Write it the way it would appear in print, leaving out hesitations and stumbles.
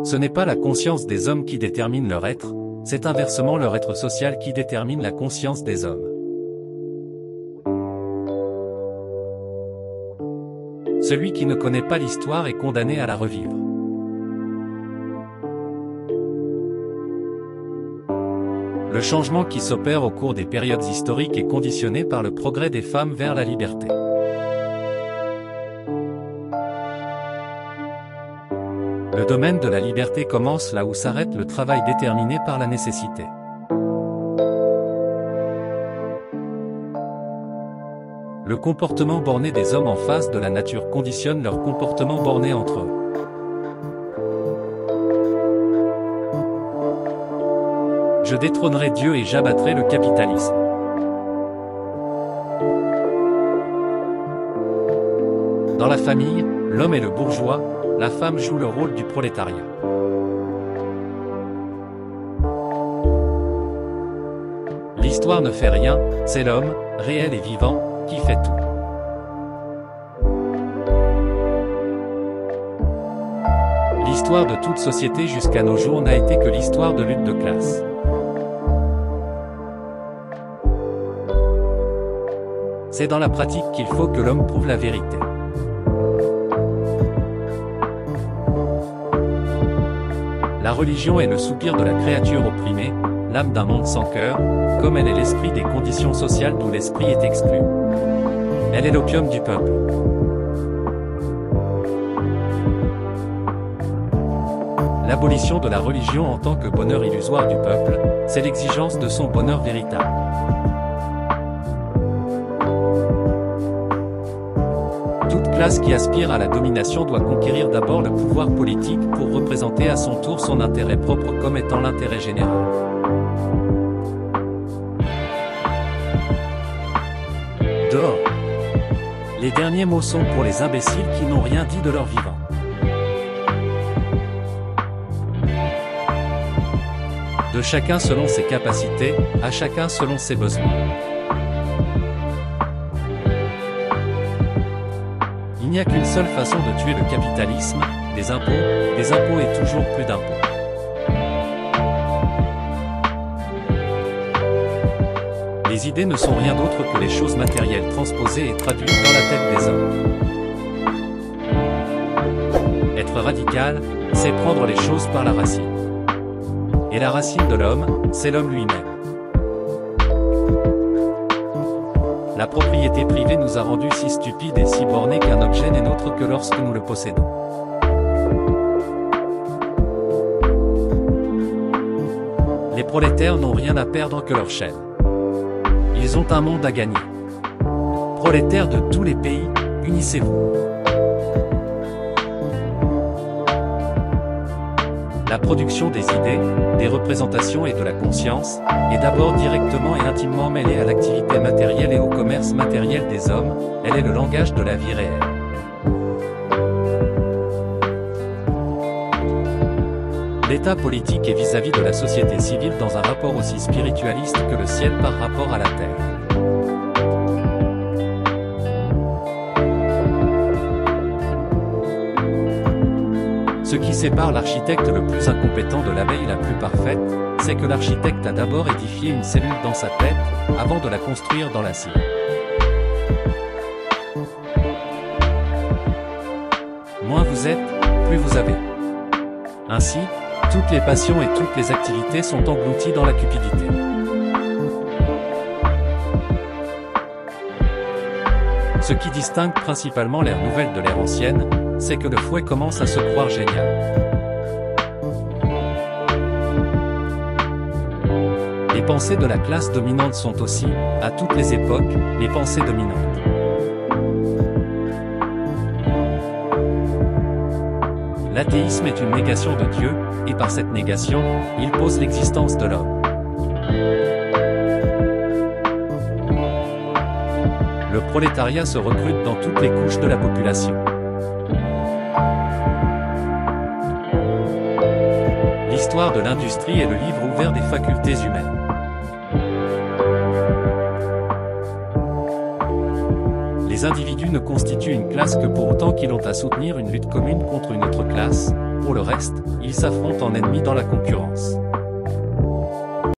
Ce n'est pas la conscience des hommes qui détermine leur être, c'est inversement leur être social qui détermine la conscience des hommes. Celui qui ne connaît pas l'histoire est condamné à la revivre. Le changement qui s'opère au cours des périodes historiques est conditionné par le progrès des femmes vers la liberté. Le domaine de la liberté commence là où s'arrête le travail déterminé par la nécessité. Le comportement borné des hommes en face de la nature conditionne leur comportement borné entre eux. Je détrônerai Dieu et j'abattrai le capitalisme. Dans la famille, l'homme est le bourgeois, la femme joue le rôle du prolétariat. L'histoire ne fait rien, c'est l'homme, réel et vivant, qui fait tout. L'histoire de toute société jusqu'à nos jours n'a été que l'histoire de lutte de classe. C'est dans la pratique qu'il faut que l'homme prouve la vérité. La religion est le soupir de la créature opprimée, l'âme d'un monde sans cœur, comme elle est l'esprit des conditions sociales d'où l'esprit est exclu. Elle est l'opium du peuple. L'abolition de la religion en tant que bonheur illusoire du peuple, c'est l'exigence de son bonheur véritable. Toute classe qui aspire à la domination doit conquérir d'abord le pouvoir politique pour représenter à son tour son intérêt propre comme étant l'intérêt général. Dehors. Les derniers mots sont pour les imbéciles qui n'ont rien dit de leur vivant. De chacun selon ses capacités, à chacun selon ses besoins. Il n'y a qu'une seule façon de tuer le capitalisme, des impôts et toujours plus d'impôts. Les idées ne sont rien d'autre que les choses matérielles transposées et traduites dans la tête des hommes. Être radical, c'est prendre les choses par la racine. Et la racine de l'homme, c'est l'homme lui-même. La propriété privée nous a rendus si stupides et si bornés qu'un objet n'est nôtre que lorsque nous le possédons. Les prolétaires n'ont rien à perdre que leur chaîne. Ils ont un monde à gagner. Prolétaires de tous les pays, unissez-vous. La production des idées, des représentations et de la conscience est d'abord directement et intimement mêlée à l'activité matérielle et au commerce matériel des hommes, elle est le langage de la vie réelle. L'état politique est vis-à-vis de la société civile dans un rapport aussi spiritualiste que le ciel par rapport à la terre. Ce qui sépare l'architecte le plus incompétent de l'abeille la plus parfaite, c'est que l'architecte a d'abord édifié une cellule dans sa tête, avant de la construire dans la sienne. Moins vous êtes, plus vous avez. Ainsi, toutes les passions et toutes les activités sont englouties dans la cupidité. Ce qui distingue principalement l'ère nouvelle de l'ère ancienne, c'est que le fouet commence à se croire génial. Les pensées de la classe dominante sont aussi, à toutes les époques, les pensées dominantes. L'athéisme est une négation de Dieu, et par cette négation, il pose l'existence de l'homme. Le prolétariat se recrute dans toutes les couches de la population. L'histoire de l'industrie est le livre ouvert des facultés humaines. Les individus ne constituent une classe que pour autant qu'ils ont à soutenir une lutte commune contre une autre classe, Pour le reste, ils s'affrontent en ennemis dans la concurrence.